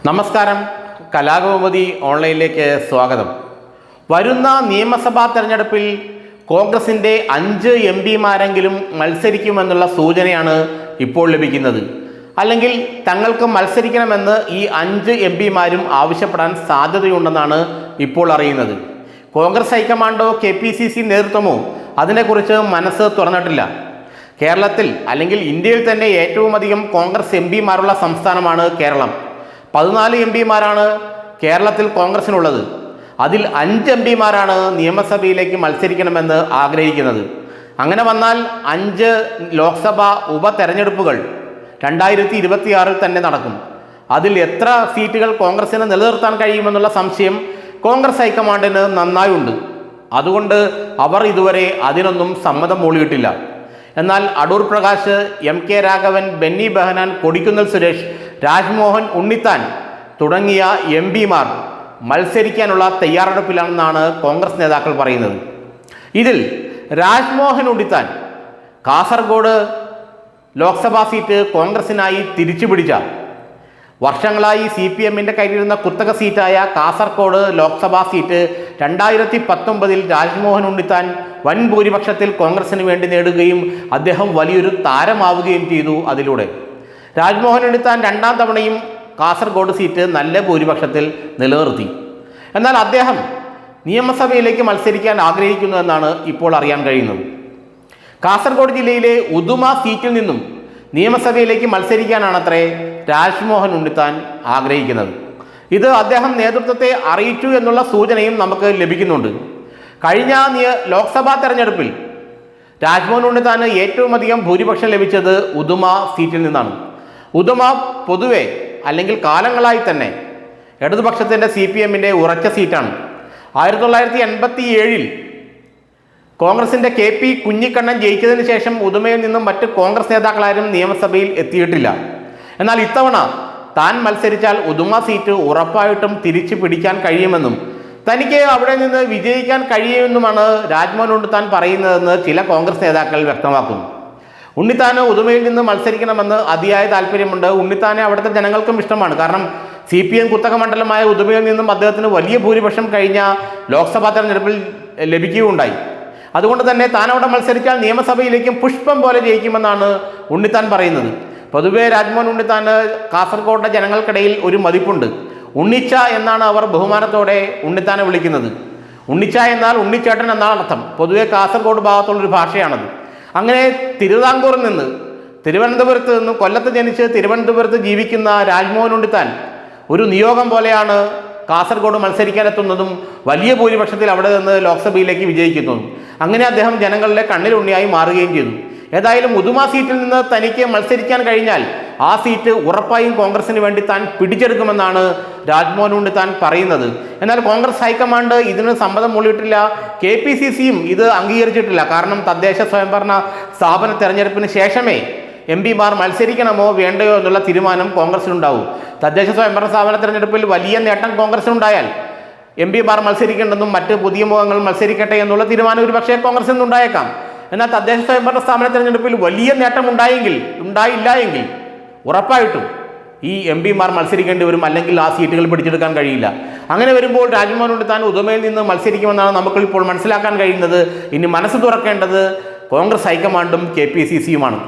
നമസ്കാരം. കലാകൗമുദി ഓൺലൈനിലേക്ക് സ്വാഗതം. വരുന്ന നിയമസഭാ തെരഞ്ഞെടുപ്പിൽ കോൺഗ്രസിൻ്റെ 5 എംപിമാരെങ്കിലും മത്സരിക്കുമെന്നുള്ള സൂചനയാണ് ഇപ്പോൾ ലഭിക്കുന്നത്. അല്ലെങ്കിൽ തങ്ങൾക്ക് മത്സരിക്കണമെന്ന് ഈ 5 എംപിമാരും ആവശ്യപ്പെടാൻ സാധ്യതയുണ്ടെന്നാണ് ഇപ്പോൾ അറിയുന്നത്. കോൺഗ്രസ് ഹൈക്കമാൻഡോ KPCC നേതൃത്വമോ അതിനെക്കുറിച്ച് മനസ്സ് തുറന്നിട്ടില്ല. കേരളത്തിൽ അല്ലെങ്കിൽ ഇന്ത്യയിൽ തന്നെ ഏറ്റവും അധികം കോൺഗ്രസ് എംപിമാരുള്ള സംസ്ഥാനമാണ് കേരളം. 14 എംപിമാരാണ് കേരളത്തിൽ കോൺഗ്രസിനുള്ളത്. അതിൽ 5 എംപിമാരാണ് നിയമസഭയിലേക്ക് മത്സരിക്കണമെന്ന് ആഗ്രഹിക്കുന്നത്. അങ്ങനെ വന്നാൽ 5 ലോക്സഭാ ഉപതെരഞ്ഞെടുപ്പുകൾ 2026 തന്നെ നടക്കും. അതിൽ എത്ര സീറ്റുകൾ കോൺഗ്രസിന് നിലനിർത്താൻ കഴിയുമെന്നുള്ള സംശയം കോൺഗ്രസ് ഹൈക്കമാൻഡിന് നന്നായുണ്ട്. അതുകൊണ്ട് അവർ ഇതുവരെ അതിനൊന്നും സമ്മതം മൂളിയിട്ടില്ല. എന്നാൽ അടൂർ പ്രകാശ്, MK രാഘവൻ, ബെന്നി ബെഹനാൻ, കൊടിക്കുന്നിൽ സുരേഷ്, രാജ്മോഹൻ ഉണ്ണിത്താൻ തുടങ്ങിയ എംപിമാർ മത്സരിക്കാനുള്ള തയ്യാറെടുപ്പിലാണെന്നാണ് കോൺഗ്രസ് നേതാക്കൾ പറയുന്നത്. ഇതിൽ രാജ്മോഹൻ ഉണ്ണിത്താൻ കാസർഗോഡ് ലോക്സഭാ സീറ്റ് കോൺഗ്രസിനായി തിരിച്ചുപിടിച്ച വർഷങ്ങളായി CPMൻ്റെ കയ്യിലിരുന്ന കുത്തക സീറ്റായ കാസർഗോഡ് ലോക്സഭാ സീറ്റ് 2019 രാജ്മോഹൻ ഉണ്ണിത്താൻ വൻ ഭൂരിപക്ഷത്തിൽ കോൺഗ്രസിന് വേണ്ടി നേടുകയും അദ്ദേഹം വലിയൊരു താരമാവുകയും ചെയ്തു. അതിലൂടെ രാജ്മോഹൻ ഉണ്ണിത്താൻ 2ാം തവണയും കാസർഗോഡ് സീറ്റ് നല്ല ഭൂരിപക്ഷത്തിൽ നിലനിർത്തി. എന്നാൽ അദ്ദേഹം നിയമസഭയിലേക്ക് മത്സരിക്കാൻ ആഗ്രഹിക്കുന്നു എന്നാണ് ഇപ്പോൾ അറിയാൻ കഴിയുന്നത്. കാസർഗോഡ് ജില്ലയിലെ ഉദുമ സീറ്റിൽ നിന്നും നിയമസഭയിലേക്ക് മത്സരിക്കാനാണത്രേ രാജ്മോഹൻ ഉണ്ണിത്താൻ ആഗ്രഹിക്കുന്നത്. ഇത് അദ്ദേഹം നേതൃത്വത്തെ അറിയിച്ചു എന്നുള്ള സൂചനയും നമുക്ക് ലഭിക്കുന്നുണ്ട്. കഴിഞ്ഞ ലോക്സഭാ തെരഞ്ഞെടുപ്പിൽ രാജ്മോഹൻ ഉണ്ണിത്താന് ഏറ്റവും അധികം ഭൂരിപക്ഷം ലഭിച്ചത് ഉദുമ സീറ്റിൽ നിന്നാണ്. ഉദുമ പൊതുവെ അല്ലെങ്കിൽ കാലങ്ങളായി തന്നെ ഇടതുപക്ഷത്തിൻ്റെ CPMൻ്റെ ഉറച്ച സീറ്റാണ്. 1987 കോൺഗ്രസിൻ്റെ KP കുഞ്ഞിക്കണ്ണൻ ജയിച്ചതിന് ശേഷം ഉദുമയിൽ നിന്നും മറ്റ് കോൺഗ്രസ് നേതാക്കളാരും നിയമസഭയിൽ എത്തിയിട്ടില്ല. എന്നാൽ ഇത്തവണ താൻ മത്സരിച്ചാൽ ഉദുമ സീറ്റ് ഉറപ്പായിട്ടും തിരിച്ചു പിടിക്കാൻ കഴിയുമെന്നും തനിക്ക് അവിടെ നിന്ന് വിജയിക്കാൻ കഴിയുമെന്നുമാണ് രാജ്മോഹൻ ഉണ്ണിത്താൻ പറയുന്നതെന്ന് ചില കോൺഗ്രസ് നേതാക്കൾ വ്യക്തമാക്കുന്നു. ഉണ്ണിത്താന് ഉദുമയിൽ നിന്ന് മത്സരിക്കണമെന്ന് അതിയായ താല്പര്യമുണ്ട്. ഉണ്ണിത്താനെ അവിടുത്തെ ജനങ്ങൾക്കും ഇഷ്ടമാണ്. കാരണം CPM കുത്തക മണ്ഡലമായ ഉദുമയിൽ നിന്നും അദ്ദേഹത്തിന് വലിയ ഭൂരിപക്ഷം കഴിഞ്ഞ ലോക്സഭാ തെരഞ്ഞെടുപ്പിൽ ലഭിക്കുകയുണ്ടായി. അതുകൊണ്ട് തന്നെ താൻ അവിടെ മത്സരിച്ചാൽ നിയമസഭയിലേക്കും പുഷ്പം പോലെ ജയിക്കുമെന്നാണ് ഉണ്ണിത്താൻ പറയുന്നത്. പൊതുവെ രാജ്മോഹൻ ഉണ്ണിത്താന് കാസർഗോഡ് ജനങ്ങൾക്കിടയിൽ ഒരു മതിപ്പുണ്ട്. ഉണ്ണിച്ച എന്നാണ് അവർ ബഹുമാനത്തോടെ ഉണ്ണിത്താനെ വിളിക്കുന്നത്. ഉണ്ണിച്ച എന്നാൽ ഉണ്ണിച്ചേട്ടൻ എന്നാണ് അർത്ഥം. പൊതുവെ കാസർഗോഡ് ഭാഗത്തുള്ളൊരു ഭാഷയാണത്. അങ്ങനെ തിരുവിതാംകൂറിൽ നിന്ന് തിരുവനന്തപുരത്ത് നിന്ന് കൊല്ലത്ത് ജനിച്ച് തിരുവനന്തപുരത്ത് ജീവിക്കുന്ന രാജ്മോഹൻ ഉണ്ണിത്താൻ ഒരു നിയോഗം പോലെയാണ് കാസർഗോഡ് മത്സരിക്കാനെത്തുന്നതും വലിയ ഭൂരിപക്ഷത്തിൽ അവിടെ നിന്ന് ലോക്സഭയിലേക്ക് വിജയിക്കുന്നതും. അങ്ങനെ അദ്ദേഹം ജനങ്ങളുടെ കണ്ണിലുണ്ണിയായി മാറുകയും ചെയ്തു. ഏതായാലും ഉദുമ സീറ്റിൽ നിന്ന് തനിക്ക് മത്സരിക്കാൻ കഴിഞ്ഞാൽ ആ സീറ്റ് ഉറപ്പായും കോൺഗ്രസിന് വേണ്ടി താൻ പിടിച്ചെടുക്കുമെന്നാണ് രാജ്മോഹൻ ഉണ്ണിത്താൻ പറയുന്നത്. എന്നാൽ കോൺഗ്രസ് ഹൈക്കമാൻഡ് ഇതിന് സമ്മതം മൂളിയിട്ടില്ല. KPCCയും ഇത് അംഗീകരിച്ചിട്ടില്ല. കാരണം തദ്ദേശ സ്വയംഭരണ സ്ഥാപന തെരഞ്ഞെടുപ്പിന് ശേഷമേ എംപിമാർ മത്സരിക്കണമോ വേണ്ടയോ എന്നുള്ള തീരുമാനം കോൺഗ്രസിനുണ്ടാവും. തദ്ദേശ സ്വയംഭരണ സ്ഥാപന തെരഞ്ഞെടുപ്പിൽ വലിയ നേട്ടം കോൺഗ്രസിനുണ്ടായാൽ എംപിമാർ മത്സരിക്കേണ്ടെന്നും മറ്റ് പുതിയ മുഖങ്ങൾ മത്സരിക്കട്ടെ എന്നുള്ള തീരുമാനം ഒരു പക്ഷേ കോൺഗ്രസിൽ നിന്നുണ്ടായേക്കാം. എന്നാൽ തദ്ദേശ സ്വയംഭരണ സ്ഥാപന തെരഞ്ഞെടുപ്പിൽ വലിയ നേട്ടം ഉണ്ടായില്ല എങ്കിൽ ഉറപ്പായിട്ടും ഈ എംപിമാർ മത്സരിക്കേണ്ടി വരും. അല്ലെങ്കിൽ ആ സീറ്റുകൾ പിടിച്ചെടുക്കാൻ കഴിയില്ല. അങ്ങനെ വരുമ്പോൾ രാജ്മോഹൻ ഉണ്ണിത്താൻ ഉദുമയിൽ നിന്ന് മത്സരിക്കുമെന്നാണ് നമുക്കിപ്പോൾ മനസ്സിലാക്കാൻ കഴിയുന്നത്. ഇനി മനസ്സ് തുറക്കേണ്ടത് കോൺഗ്രസ് ഹൈക്കമാൻഡും KPCCയുമാണ്.